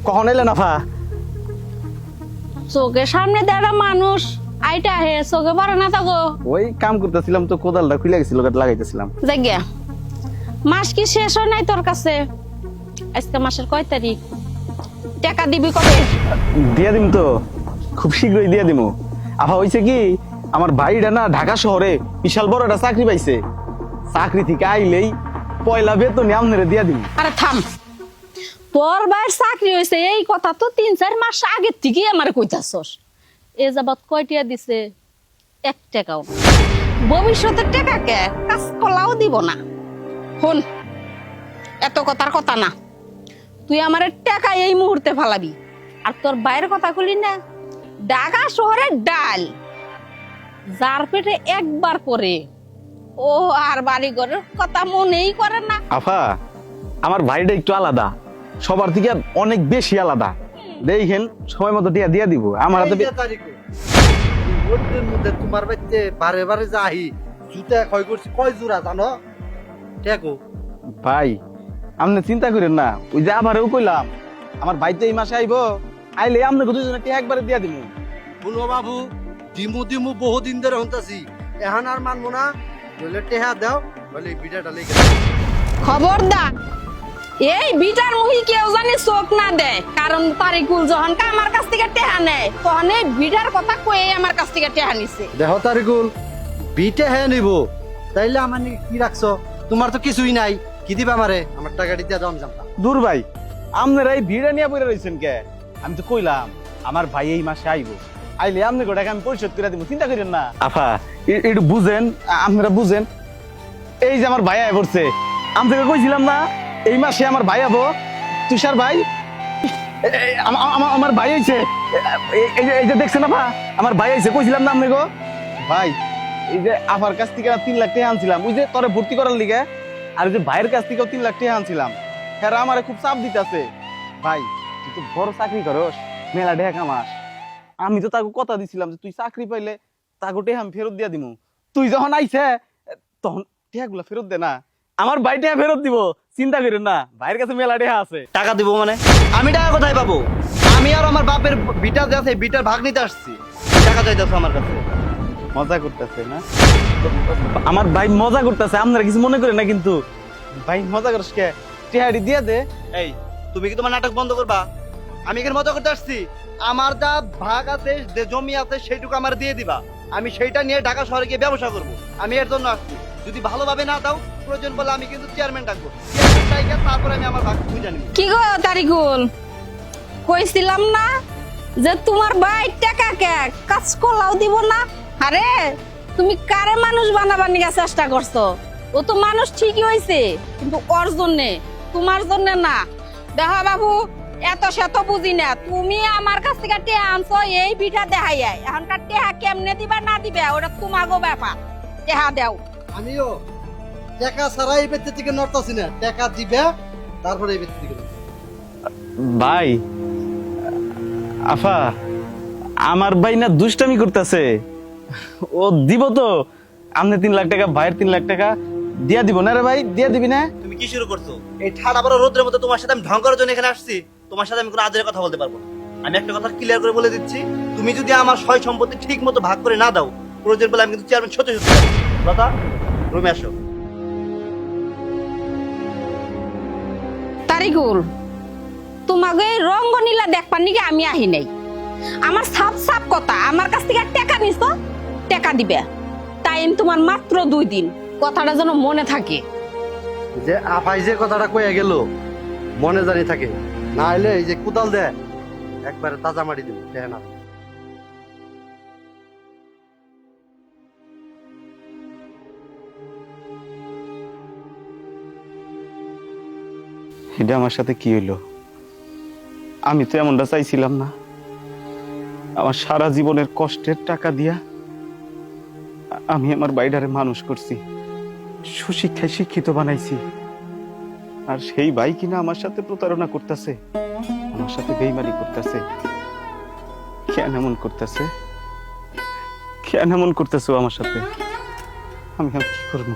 কখন এলেন আফা? চোখের সামনে দেখা মানুষ আইটা হে চোখে পড়ে না থাকো। ওই কাম করতেছিলাম তো, কোদালটা খুলে গেছিল, লাগাইতেছিলাম। জায়গা মাস কি শেষ হয় নাই তোর কাছে? আজকে মাসের কয় তারিখ? টাকা দিবি কবে? দিয়া দিম তো, খুব শীঘ্রই দিয়া দিমু। আফা হইছে কি, আমার ভাইটা না ঢাকা শহরে বিশাল বড় একটা চাকরি পাইছে। চাকরি থেকে আইলেই পয়লা বেতনে আপনারে দিয়া দিম। আরে থাম, তোর ভাইয়ের চাকরি হয়েছে এই কথা তো 3-4 মাস আগের থেকে আমার কইতাছস। এ যাবত কয় টাকা দিছে? 1 টাকাও। ভবিষ্যতের টাকা কে কাজ কলাও দিব না। শুন, এত কথার কথা না, তুই আমার টাকা এই মুহূর্তে ফালাবি। আর তোর বাইরের কথা কইলি না, ঢাকা শহরের ডাল যার পেটে একবার পরে ও আর বাড়ি ঘরের কথা মনেই করে না। আফা, আমার ভাইটা একটু আলাদা, সবার থেকে অনেক বেশি আলাদা। দেখেন সময় মতো দিয়া দিয়া দিব। আমার হাতে মধ্যে তোমার বাড়িতে বারে বারে যাই, জুতা ক্ষয় করছি কয় জোড়া জানো? দেখো ভাই, আপনি চিন্তা করেন না। ওই যে আবারও কইলাম, আমার ভাই তো এই মাসে আইবো, আইলে আপনাকে দুজনে একবারে দিয়া দিব। শুনো বাবু, দিমু দিমু বহুদিন ধরে হন্তাছি, এখন আর মানবো না। বলে টেহা দাও, বলে বিটাটা লেগে খবরদার এই বিটার মুহি কেউ জানি চোখ না দেয়, কারণ তারিকুল যখন আমার কাছ থেকে টেহা নেয় তখন এই বিটার কথা কয়ে আমার কাছ থেকে টেহা নিছে। দেখো তারিকুল, বিটে হ্যাঁ নিব, তাইলে আমার নাকি কি রাখছো? তোমার তো কিছুই নাই, কি দিবা আমারে? আমার টাকাটি দিয়ে দাও, আমি জানতাম। দূর ভাই, আপনারা এই ভিড়ে নিয়ে পড়ে রয়েছেন কে? আমি তো কইলাম আমার ভাই এই মাসে আইবো, আইলে আপনি গোটাকে আমি পরিশোধ করে দিব, চিন্তা করেন না। আফা একটু বুঝেন, আপনারা বুঝেন। এই যে আমার ভাই আয় পড়ছে, আমি তোকে কইছিলাম না এই মাসে আমার ভাই আবো, তুষার ভাই। আমার ভাই হইছে, এই যে দেখছেন আফা, আমার ভাই হইছে, কইছিলাম না আপনাকে ভাই। এই যে আফার কাছ থেকে 3 লাখ টাকা আনছিলাম, ওই যে তোরে ভর্তি করার লিগে। আর ওই যে ভাইয়ের কাছ থেকেও 3 লাখ টাকা আনছিলাম। হ্যাঁ, আমারে খুব চাপ দিতেছে। ভাই তুই তো বড় চাকরি করস, মেলা টাকা কামাস। আমি তো তাকে কথা দিছিলাম যে তুই চাকরি পাইলে তাকে টাকা আমি ফেরত দিয়া দিমু। তুই যখন আইছে তখন টাকাগুলা ফেরত দে না। আমার ভাই টাকা ফেরত দিব, চিন্তা করেন না। ভাইয়ের কাছে মেলা টাকা আছে। টাকা দিব মানে? আমি টাকা কোথায় পাবো? আমি আর আমার বাপের বিটা যে আছে, বিটার ভাগ নিতে আসছি, টাকা চাইতেছো আমার কাছে? মজা করতেছে না? আমার ভাই মজা করতেছে, আপনারা কিছু মনে করেন না কিন্তু। ভাই মজা করস কে? টেহাড়ি দিয়ে দে। এই, তুমি কি তোমার নাটক বন্ধ করবা? আমি এখানে মজা করতে আসছি। আমার যা ভাগ আছে, যে জমি আছে, সেইটুকু আমার দিয়ে দিবা। আমি সেইটা নিয়ে ঢাকা শহরে গিয়ে ব্যবসা করব। আমি এর জন্য আসছি। যদি ভালোভাবে না দাও, প্রয়োজন বলে আমি কিন্তু চেয়ারম্যান ডাকবো। চেয়ারম্যান ডাইকা তারপরে আমি আমার ভাগ বুঝে নিব। কি গো তারিকুল, কইছিলাম না যে তোমার ভাই টাকা কে কাজ কলাও দিব না? আরে তুমি কারে মানুষ বানাবার নিয়ে চেষ্টা করছো? ও তো মানুষ ঠিকই হয়েছে, কিন্তু ওর জন্যে, তোমার জন্য না। দেখা বাবু, এত শত বুঝি না। তুমি আমার কাছ থেকে টেহা আনছো এই পিঠা দেখাই, এখনকার টেহা কেমনে দিবা না দিবা ওটা তোমাগো ব্যাপার। টেহা দাও। আমিও টাকা ছাড়া এই ব্যক্তি থেকে নড়তাছি না। টাকা দিবে, তারপরে এই ব্যক্তি থেকে। ভাই, আফা, আমার ভাই না দুষ্টামি করতেছে। ও দিব তো, আপনি 3 লাখ টাকা, ভাইয়ের 3 লাখ টাকা দিয়া দিব না রে ভাই? দিয়া দিবি না? তুমি কি শুরু করছো? এই ঠাড়া বড় রোদ্রের মধ্যে তোমার সাথে আমি ঢং করার জন্য এখানে আসছি? তোমার সাথে আমি কোনো আদরের কথা বলতে পারবো না। আমি একটা কথা ক্লিয়ার করে বলে দিচ্ছি, তুমি যদি আমার সয় সম্পত্তি ঠিক মতো ভাগ করে না দাও, প্রয়োজন বলে আমি কিন্তু চেয়ারম্যান সত্যি সত্যি লতা, রুমে আসো। তারিকুল, তোমাকে রঙ্গনীলা দেখবার নিকে আমি আহি নাই। আমার সাপ সাপ কথা, আমার কাছ থেকে টাকা নিছো, টাকা দিবে। টাইম তোমার মাত্র 2 দিন, কথাটা যেন মনে থাকে। যে আফাই যে কথাটা কয়ে গেল, মনে জানি থাকে। না হলে এই যে কুদাল দেয়, একবারে তাজা মাটি দিব। না, এটা আমার সাথে কি হইলো? আমি তো এমনটা চাইছিলাম না। আমার সারা জীবনের কষ্টের টাকা দিয়া আমি আমার বাইডারে মানুষ করছি, সুশিক্ষায় শিক্ষিত বানাইছি। আর সেই ভাই কিনা আমার সাথে প্রতারণা করতেছে, আমার সাথে বেইমানি করতেছে। কেন এমন করতেছে? কেন এমন করতেছো আমার সাথে? আমি কি করবো?